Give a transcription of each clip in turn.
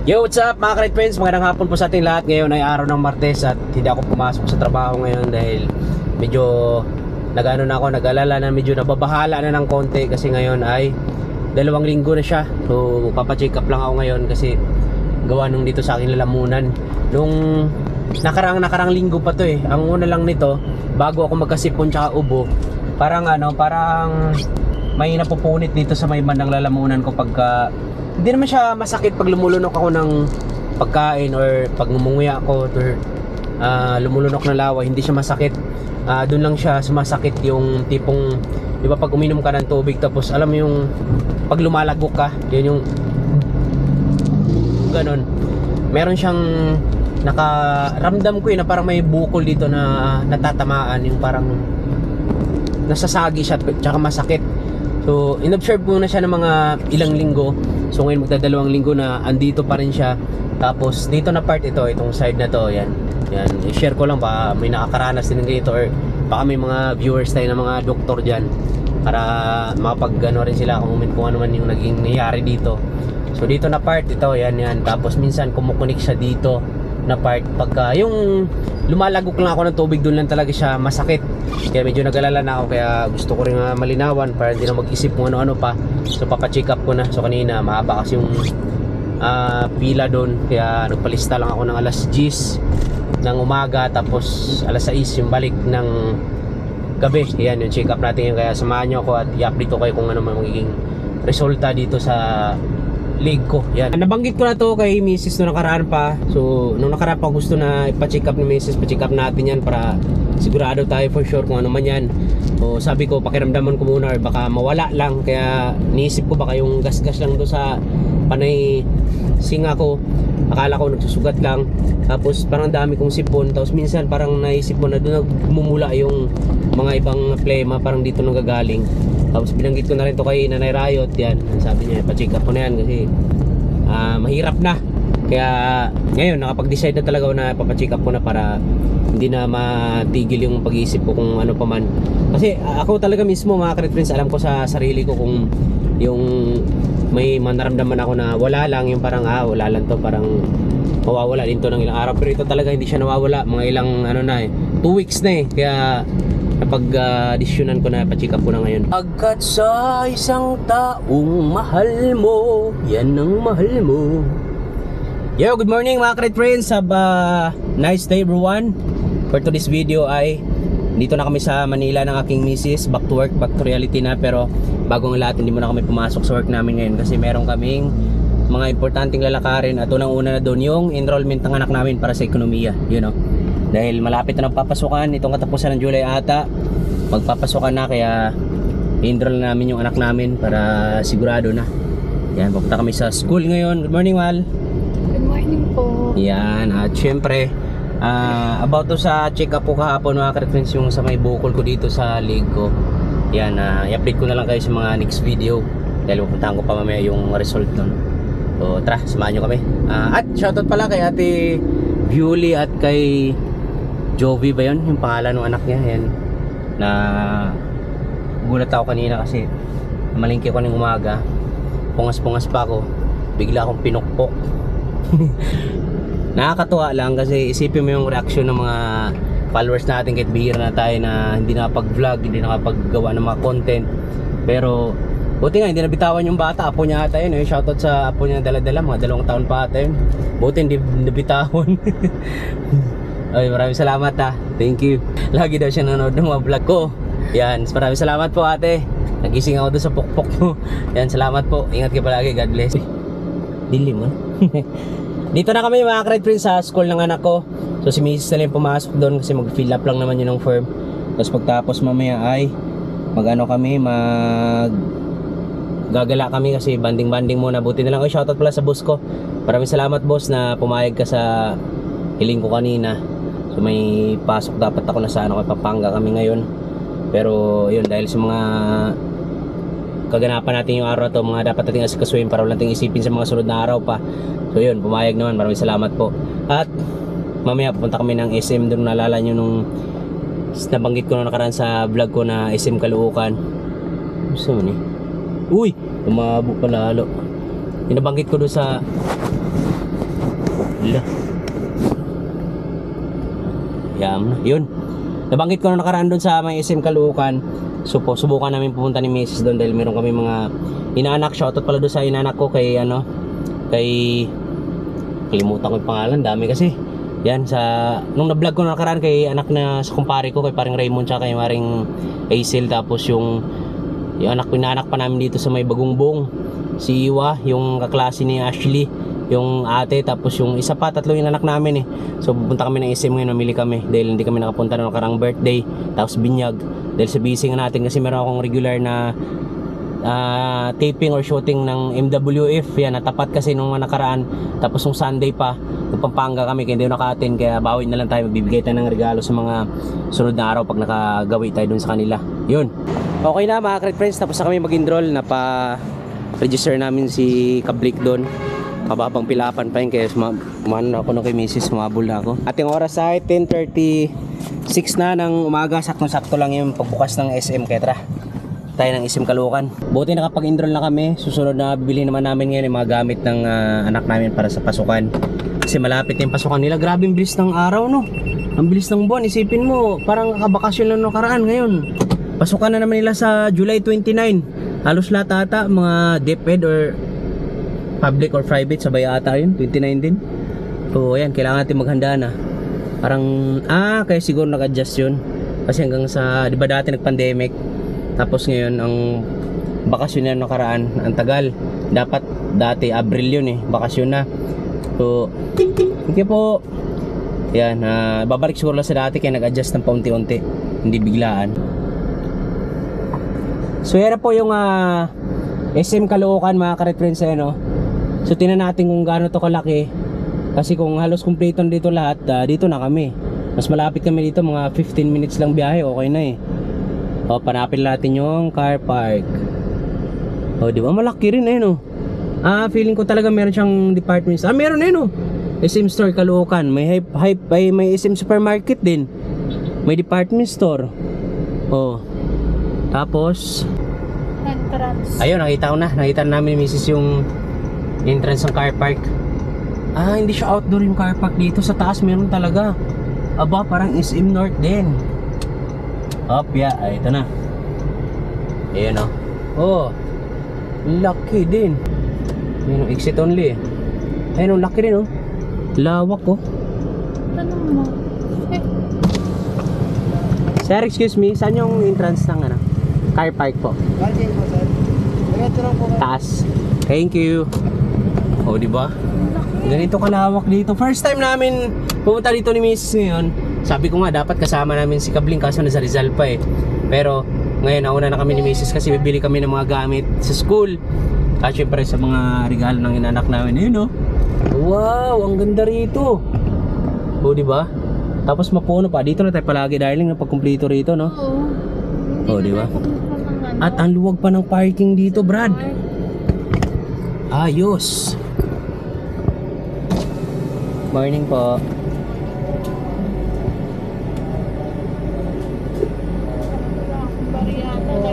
Yo, what's up mga ka-Ride Friends? Magandang hapon po sa ating lahat. Ngayon ay araw ng Martes at hindi ako pumasok sa trabaho ngayon dahil medyo nag-alala na, medyo nababahala na ng konti kasi ngayon ay 2 linggo na siya. So papacheck up lang ako ngayon kasi gawa nung dito sa akin lalamunan. Nung nakarang linggo pa to eh. Ang una lang nito, bago ako magkasipon tsaka ubo, parang may napupunit dito sa may bandang lalamunan ko pagka hindi naman siya masakit pag lumulunok ako ng pagkain or pag ngumunguya ako or lumulunok na lawa, hindi siya masakit. Doon lang siya sumasakit yung tipong, di ba pag uminom ka ng tubig tapos alam mo yung pag lumalagok ka, yun yung ganon. Meron siyang nakaramdam ko na parang may bukol dito na natatamaan, yung parang nasasagi siya tsaka masakit. So inobserve ko na siya ng mga ilang linggo. So ngayon magdadalawang linggo na andito pa rin siya. Tapos dito na part ito, itong side na to, yan. I-share ko lang ba may nakakaranas din dito or baka may mga viewers tayo na mga doktor diyan para makapag-ano rin sila kung ano man yung naging nangyari dito. So dito na part ito, yan. Tapos minsan kumukunik siya dito na part pagka yung lumalagok lang ako ng tubig, doon lang talaga siya masakit. Kaya medyo nag-alala na ako, kaya gusto ko rin malinawan para hindi na mag-isip kung ano-ano pa. So papacheck up ko na. So kanina mahaba kasi yung pila doon, kaya nagpalista lang ako ng alas 10 ng umaga tapos alas 6 yung balik ng gabi. Yan yung check up natin yun, kaya samahan nyo ako at i-update ko kayo kung ano magiging resulta dito sa leg ko. Yan. Nabanggit ko na to kay Mrs. nung nakaraan pa. So nung nakaraan pa gusto na ipa-check up ni Mrs. Pa-check up natin yan para sigurado tayo for sure kung ano man yan. So sabi ko pakiramdaman ko muna or baka mawala lang. Kaya niisip ko baka yung gas-gas lang do sa panay singa ko. Akala ko nagsusugat lang. Tapos parang dami kong sipon. Tapos minsan parang naisip mo na doon nagmumula yung mga ibang plema, parang dito nanggagaling. Tapos binanggit ko na rin to kay Nanay Rayot. Yan, sabi niya pa-check up ko na yan kasi mahirap na. Kaya ngayon nakapag-decide na talaga na papacheck up ko na para hindi na matigil yung pag-iisip ko kung ano pa man. Kasi ako talaga mismo mga ka-Ride Friends, alam ko sa sarili ko kung yung may manaramdaman ako na wala lang, yung parang wala lang to, parang mawawala din to ng ilang araw. Pero ito talaga hindi siya nawawala, mga ilang 2 weeks na eh. Kaya napag-desisyonan ko na pa-check up ko na ngayon. Agkat sa isang taong mahal mo, yan ang mahal mo. Yo, good morning mga ka-Ride Friends. Have a nice day everyone. For today's video ay dito na kami sa Manila ng aking misis. Back to work, back to reality na. Pero bagong lahat, hindi muna kami pumasok sa work namin ngayon kasi meron kaming mga importanteng lalakarin. At unang-una na doon yung enrollment ng anak namin para sa ekonomiya, you know. Dahil malapit na nagpapasukan, itong katapusan ng July ata magpapasukan na, kaya i-enroll na namin yung anak namin para sigurado na. Yan, pupunta kami sa school ngayon. Good morning, Mal. Good morning po. Yan, at syempre about to sa check up ko kahapon mga ka-Ride Friends, yung sa may bukol ko dito sa leg ko. Yan, i-update ko na lang kayo sa mga next video dahil pupuntahan ko pa mamaya yung result nun. So tara, samahan nyo kami. At shoutout pala kay Ate Viuli at kay Jovi ba yun? Yung pangalan ng anak niya. Yan. Na gulat ako kanina kasi malingki ko ng umaga. Pungas-pungas pa ako. Bigla akong pinukpok. Nakakatuwa lang kasi isipin mo yung reaction ng mga followers natin kahit bihira na tayo na hindi nakapag-vlog, hindi nakapaggawa ng mga content. Pero buti nga hindi nabitawan yung bata. Apo niya ata yun. Shoutout sa apo niya dala-dala. Mga 2 taon pa ata yun. Buti hindi nabitawan. Ay, maraming salamat Thank you. Lagi daw siya nanonood ng mga vlog ko. Yan, maraming salamat po ate. Nagising ako doon sa pukpok mo. Yan, salamat po. Ingat ka palagi. God bless. Dilim mo. Dito na kami mga ka-Ride Friends sa school ng anak ko. So si Mrs. na lang pumasok doon kasi mag-fill up lang naman yun ng form. Tapos pagtapos mamaya ay gagala kami kasi banding-banding muna. Buti na lang. Shoutout pala sa boss ko. Maraming salamat boss na pumayag ka sa hiling ko kanina. So may pasok dapat ako na sa kay Pampanga kami ngayon. Pero yun, dahil sa mga kaganapan natin yung araw to, mga dapat nating asikasuhin para wala nating isipin sa mga sunod na araw pa. So yun, pumayag naman. Maraming salamat po. At mamaya pupunta kami ng SM doon. Naalala nyo nung nabanggit ko na nakaraan sa vlog ko na SM Caloocan. Gusto mo ni? Uy! Umabo pa lalo. Inabanggit ko doon sa Hala. Yun. Nabanggit ko na nakaraan doon sa may SM Caloocan. So po, subukan namin pumunta ni Mrs. doon dahil meron kami mga inaanak. Shoutout pala doon sa inaanak ko kay kalimutan ko yung pangalan, dami kasi. Yan, nung na-vlog ko na nakaraan kay anak na sa kumpare ko, kay paring Raymond tsaka kay maring Hazel. Tapos yung pinaanak pa namin dito sa may Bagungbong, si Iwa, yung kaklase ni Ashley, yung ate, tapos yung isa pa, tatlo yung anak namin eh. So pupunta kami ng SM ngayon, mamili kami dahil hindi kami nakapunta na nakarang birthday, tapos binyag dahil sa busy nga natin kasi meron akong regular na taping or shooting ng MWF. Yan, natapat kasi nung nakaraan. Tapos nung Sunday pa, nung Pampanga kami, kaya hindi naka-attend, kaya bawin na lang tayo, magbibigay tayo ng regalo sa mga sunod na araw pag nakagawi tayo dun sa kanila. Yun. Okay na mga Kret Friends, tapos na kami mag-enroll. Napa-register namin si Kablik doon. Mababang pilapan pa yun, kaya umano ako na kay Mrs. Sumabol na ako. Ating oras ay 10:36 na ng umaga. Saktong-sakto lang yung pagbukas ng SM Ketra tayo ng SM Caloocan. Buti nakapag-enroll na kami. Susunod na bibili naman namin ngayon yung mga gamit ng anak namin para sa pasukan. Kasi malapit yung pasukan nila. Grabe ang bilis ng araw, no? Ang bilis ng buwan. Isipin mo, parang kabakasyon lang nakaraan ngayon. Pasukan na naman nila sa July 29. Halos lahat ata, mga DepEd or public or private, sabay ata yun. 29 din. So, ayan, kailangan natin maghanda na. Parang, kaya siguro nag-adjust yun. Kasi hanggang sa, di ba dati nag-pandemic? Tapos ngayon ang bakasyon na nakaraan, ang tagal. Dapat dati Abril yun eh, bakasyon na. So, thank you po. Yan, babalik siguro lang sa dati kaya nag-adjust ng paunti-unti, hindi biglaan. So yan na po yung SM Caloocan mga Kret Friends eh, no? So tingnan natin kung gaano to kalaki. Kasi kung halos kumpleto dito lahat, dito na kami. Mas malapit kami dito, mga 15 minutes lang biyahe, okay na eh. O, panapin natin yung car park. O, di ba? Malaki rin eh, no? Feeling ko talaga meron siyang department. Meron eh, no? SM Store Caloocan. May may SM Supermarket din. May department store. O. Tapos, Entrance. ayun, nakita ko na. Nakita namin ni Mrs. yung entrance ng car park. Hindi siya outdoor yung car park dito. Sa taas meron talaga. Aba, parang SM North din. Ito na. Ayan o. Oh, laki din. Ayan o, exit only. Ayan o, laki rin o. Lawak o. Tanong mo. Sir, excuse me, saan yung entrance ng car park po? Taas. Thank you. O, diba? Ganito kalawak dito. First time namin pumunta dito ni Mrs. ngayon. Sabi ko nga dapat kasama namin si Kabling kaso nasa Rizal pa eh. Pero ngayon nauna na kami ni Mrs. kasi bibili kami ng mga gamit sa school. At syempre sa mga regalo ng inanak namin. Ayun oh. Wow, ang ganda rito. O diba? Tapos mapuno pa. Dito na tayo palagi darling na pagkumpleto rito no? Oo. O diba? At ang luwag pa ng parking dito Brad. Ayos. Morning po.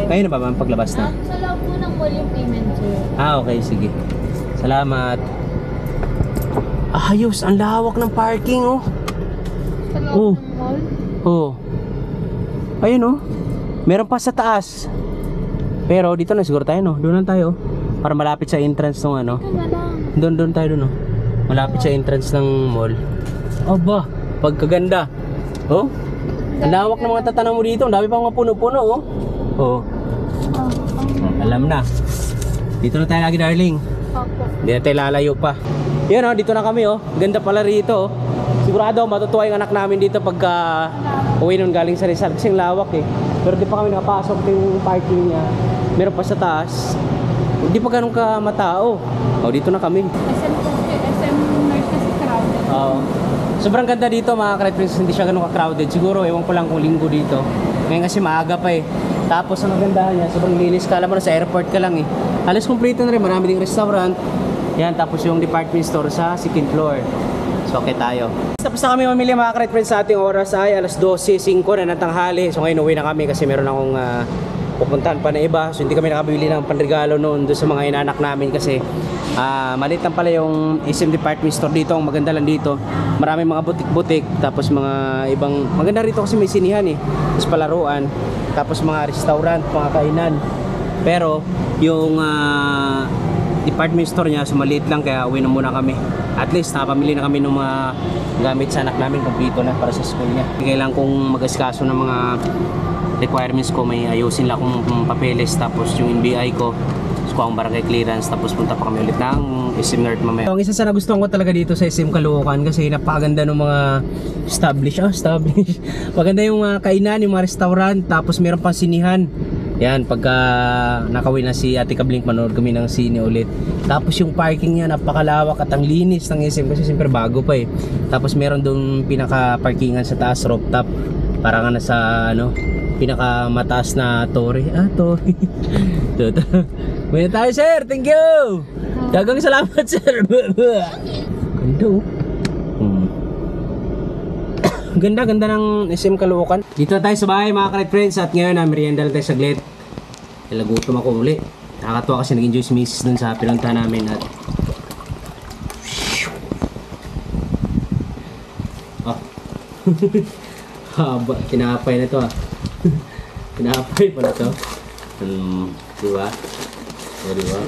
Kayo na ba ma'am paglabas na? Sa loob po ng mall yung payment, sir. Okay, sige. Salamat. Ayos, ang lawak ng parking oh. Sa loob ng mall? Oh. Ayun oh. Meron pa sa taas. Pero dito na siguro tayo no. Doon lang tayo. Para malapit sa entrance ng Ito na lang. Doon tayo doon oh. Malapit sa entrance ng mall. Aba, pagkaganda. Oh. Ang lawak ng mga tatanan mo dito. Ang dami pang mga puno-puno oh. Oh. Alam na. Dito na tayo lagi darling. Opo. Hindi na tayo lalayo pa. Yan oh, dito na kami oh. Ganda pala rito oh. Sigurado matutuwa yung anak namin dito pagka uwi nun galing sa Rizal. Kasi lawak eh. Pero di pa kami nakapasok yung parking niya. Meron pa sa taas. Hindi pa ganun ka matao. Oh, dito na kami. SM North kasi crowded. Oo. Sobrang ganda dito mga Kret Friends. Hindi siya ganun ka-crowded. Siguro ewan ko lang kung linggo dito. Ngayon kasi maaga pa eh. Tapos ang maganda niya, sobrang linis ka. Alam mo na sa airport ka lang eh. Halos kompleto na rin. Marami ding restaurant. Yan, tapos yung department store sa second floor. So okay tayo. Tapos na kami mamili mga Kret Friends. Sa ating oras ay alas 12:05 na ng tanghali. So ngayon uwi na kami kasi meron akong pupuntahan pa na iba. So hindi kami nakabili ng panregalo noon doon sa mga inanak namin kasi maliit lang pala yung SM department store dito. Ang maganda lang dito, maraming mga butik-butik, tapos mga ibang maganda rito kasi may sinihan tapos palaruan, tapos mga restaurant, mga kainan. Pero yung department store niya so maliit lang, kaya uwi na muna kami. At least nakapamili na kami ng mga gamit sa anak namin, kompleto na para sa school niya. Kailangan kong mag-asikaso ng mga requirements ko, may ayusin lang akong papeles, tapos yung NBI ko, kuha akong barangay clearance, tapos punta pa kami ulit ng SM North mamaya. Ang isa sa nagustuhan ko talaga dito sa SM Caloocan kasi napakaganda ng mga established. Maganda yung mga kainan, yung mga restaurant, tapos meron pang sinihan. Yan, pagka nakawin na si Ate Kablink, manood kami ng sine ulit. Tapos yung parking niya napakalawak at ang linis ng SM kasi siyempre bago pa Tapos meron doon pinaka-parkingan sa taas, rooftop. Parang nasa pinaka-mataas na torre. Torre. May na tayo, sir. Thank you. Dagang salamat, sir. Ganda Ganda ng SM Caloocan. Dito tayo sa bahay mga ka-Red Friends. At ngayon merienda lang tayo saglit. Lagutom ako uli. Nakakatuwa kasi nag-enjoy si Mrs. dun sa pinuntahan namin. At haba, tinapay na to tinapay pala to. Diba? Diba?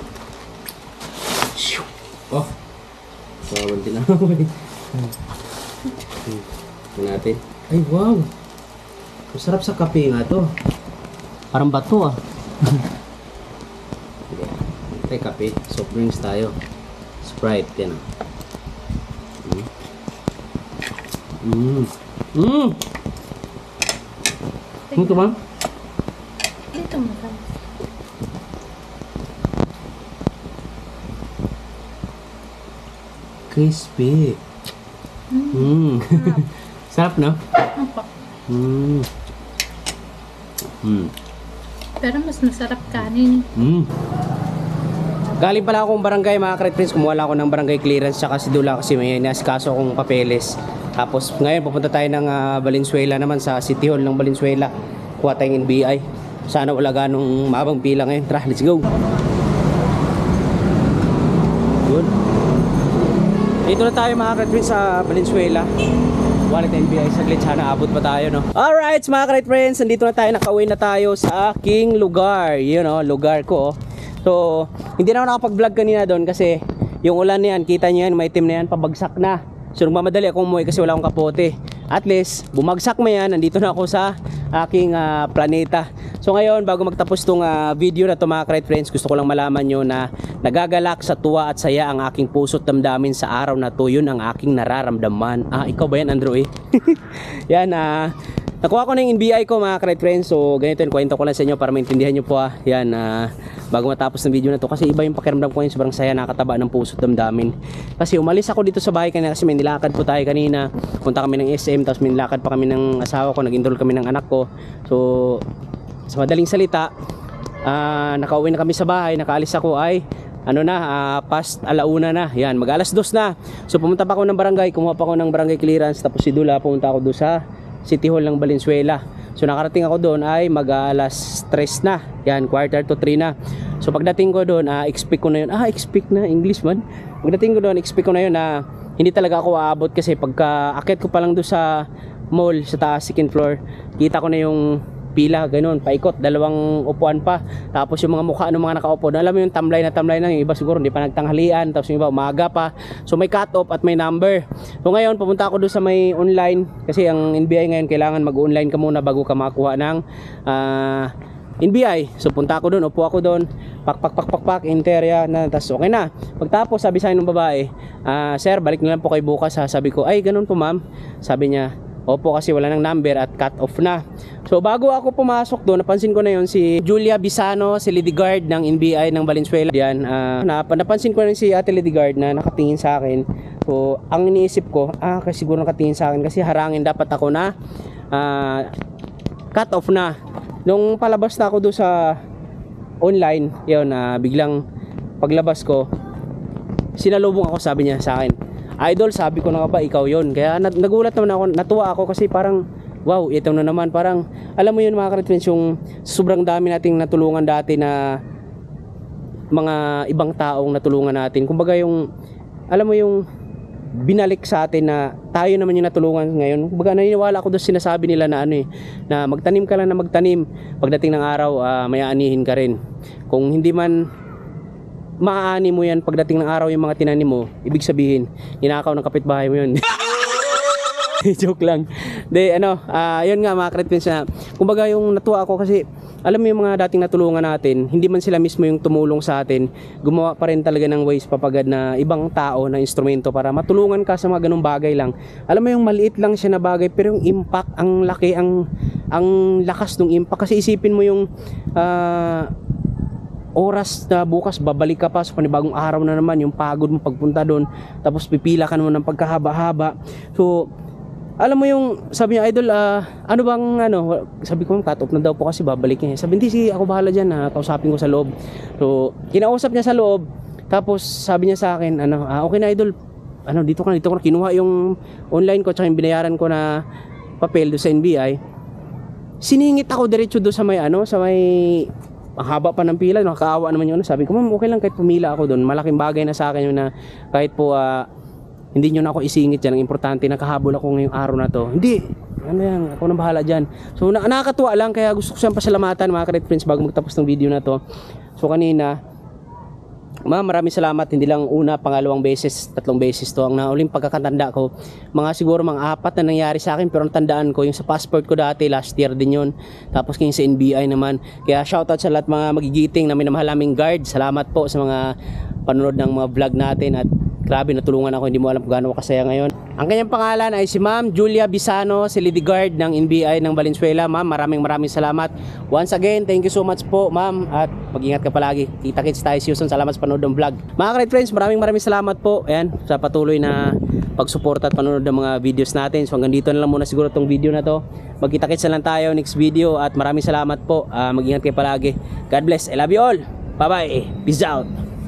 Bawal tinapay. Natin. Ay wow, masarap sa kape nga to. Parang bato Tay kape, soft drinks tayo. Sprite yan. Ito ba? Dito mo ka. Crispy. Sarap no? Opo. Pero mas masarap kanin. Galing pala akong barangay mga ka-Red Friends. Kumuha lang ako ng barangay clearance tsaka si Dula kasi may naskaso akong papeles. Tapos ngayon pupunta tayo ng Valenzuela naman, sa City Hall ng Valenzuela. Kuha tayong NBI. Sana wala ganong maabang pila ngayon. Tara, let's go. Good. Dito na tayo mga ka-Red Friends sa Valenzuela. Wallet NBI, saglit, sana abot pa tayo, no? Alright mga ka-Red Friends, nandito na tayo, nakauwi na tayo sa aking lugar. Lugar ko. So, hindi na ako nakapag-vlog kanina doon kasi yung ulan na yan, kita nyo yan, may itim na yan, pabagsak na. So, nagmamadali akong umuwi kasi wala akong kapote. At least, bumagsak mo yan, nandito na ako sa aking planeta. So ngayon, bago magtapos tong video na to mga ka-Red Friends, gusto ko lang malaman nyo na nagagalak sa tuwa at saya ang aking puso't damdamin sa araw na to. Yun ang aking nararamdaman. Ikaw ba yan, Andrew? Yan, nakuha ko na yung NBI ko mga ka-Red Friends. So ganito yun, kwento ko lang sa inyo para maintindihan nyo po. Yan, bago matapos ng video na to, kasi iba yung pakiramdam ko yun, sobrang saya, nakataba ng puso't damdamin. Kasi umalis ako dito sa bahay kanina kasi may nilakad po tayo kanina. Punta kami ng SM, tapos may nilakad pa kami ng asawa ko, nag-enroll kami ng anak ko. So sa madaling salita, nakauwi na kami sa bahay, nakaalis ako ay past alauna na. Yan, mag alas 2 na. So pumunta pa ako ng barangay, kumuha pa ako ng barangay clearance, tapos si Dula pumunta ako doon sa City Hall ng Valenzuela. So nakarating ako doon ay mag alas 3 na. Yan, 2:45 na. So pagdating ko doon, expect ko na yun. Expect na, English man. Pagdating ko doon, expect ko na yun na hindi talaga ako aabot kasi pagka akit ko pa lang doon sa mall, sa taas, second floor, kita ko na yung pila, ganun, paikot, dalawang upuan pa. Tapos yung mga mukha ng mga nakaupo, alam mo yung tamlay na, yung iba siguro hindi pa nagtanghalian, tapos yung iba umaga pa. So may cut off at may number. So ngayon, pumunta ako doon sa may online, kasi ang NBI ngayon, kailangan mag-online ka muna bago ka makakuha ng NBI. So punta ako doon, upo ako doon, pak, enter yan, tapos okay na. Pagtapos, sabi sa akin ng babae, sir, balik na lang po kayo bukas ha. Sabi ko, ay ganun po ma'am. Sabi niya, opo, kasi wala ng number at cut off na. So bago ako pumasok doon, napansin ko na yon si Julia Bisano, si Lady Guard ng NBI ng Valenzuela. Yan, napansin ko na si Ate Lady Guard na nakatingin sa akin. So ang iniisip ko, kasi siguro nakatingin sa akin kasi harangin dapat ako na cut off na. Nung palabas na ako doon sa online, yun, biglang paglabas ko, sinalubong ako, sabi niya sa akin, Idol, sabi ko na nga ba ikaw yon. Kaya nagulat naman ako, natuwa ako kasi parang wow, ito na naman, parang alam mo yun mga ka-friends, yung sobrang dami nating natulungan dati na mga ibang taong natulungan natin. Kumbaga yung alam mo yung binalik sa atin na tayo naman yung natulungan ngayon. Kumbaga naniniwala ako doon sinasabi nila na na magtanim ka lang na magtanim, pagdating ng araw may aanihin ka rin. Kung hindi man maaani mo yan pagdating ng araw yung mga tinanim mo, ibig sabihin ninakaw ng kapitbahay mo yun. Joke lang. Yun nga mga ka-friends na kumbaga yung natuwa ako kasi alam mo yung mga dating natulungan natin, hindi man sila mismo yung tumulong sa atin, gumawa pa rin talaga ng ways papagad na ibang tao na instrumento para matulungan ka sa mga ganung bagay lang. Alam mo yung maliit lang siya na bagay pero yung impact, ang laki, ang lakas ng impact. Kasi isipin mo yung oras na bukas babalik ka pa sa panibagong araw na naman, yung pagod mo pagpunta doon, tapos pipila ka naman ng pagkahaba-haba. So alam mo yung sabi niya, idol, ano bang sabi ko, cut off na daw po kasi babalik niya. Sabi, hindi, sige, ako bahala dyan, kausapin ko sa loob. So kinausap niya sa loob, tapos sabi niya sa akin, okay na idol, dito ka na, kinuha yung online ko tsaka yung binayaran ko na papel doon sa NBI. Siningit ako diretso doon sa may ang haba pa ng pila, nakakaawa naman yun. Sabi ko, ma'am, okay lang kahit pumila ako doon, malaking bagay na sa akin yun na kahit po hindi nyo na ako isingit dyan. Ang importante, nakahabol ako ngayong araw na to. Hindi, yan, ako na bahala dyan. So nakakatuwa lang, kaya gusto ko siyang pasalamatan mga ka-Red Friends bago magtapos ng video na to. So kanina, ma'am, maraming salamat. Hindi lang una, pangalawang beses, tatlong beses to. Ang nauling pagkakatanda ko, siguro mga 4 na nangyari sa akin. Pero ang tandaan ko, yung sa passport ko dati, last year din yun. Tapos yung sa NBI naman. Kaya shoutout sa lahat mga magigiting na minamahal naming guard. Salamat po sa mga panonood ng mga vlog natin. At grabe, natulungan ako, hindi mo alam kung gaano kasaya ngayon. Ang kanyang pangalan ay si Ma'am Julia Bisano, si Lady Guard ng NBI ng Valenzuela. Ma'am, maraming salamat. Once again, thank you so much po, ma'am. At mag-ingat ka palagi. Kita-kits tayo, Susan. Salamat sa panonood ng vlog. Mga ka-Red Friends, maraming salamat po. Ayan, sa patuloy na pagsuporta at panonood ng mga videos natin. So hanggang dito na lang muna siguro tong video na to. Magkita-kits na lang tayo next video. At maraming salamat po. Mag-ingat kayo palagi. God bless. I love you all. Bye-bye. Peace out.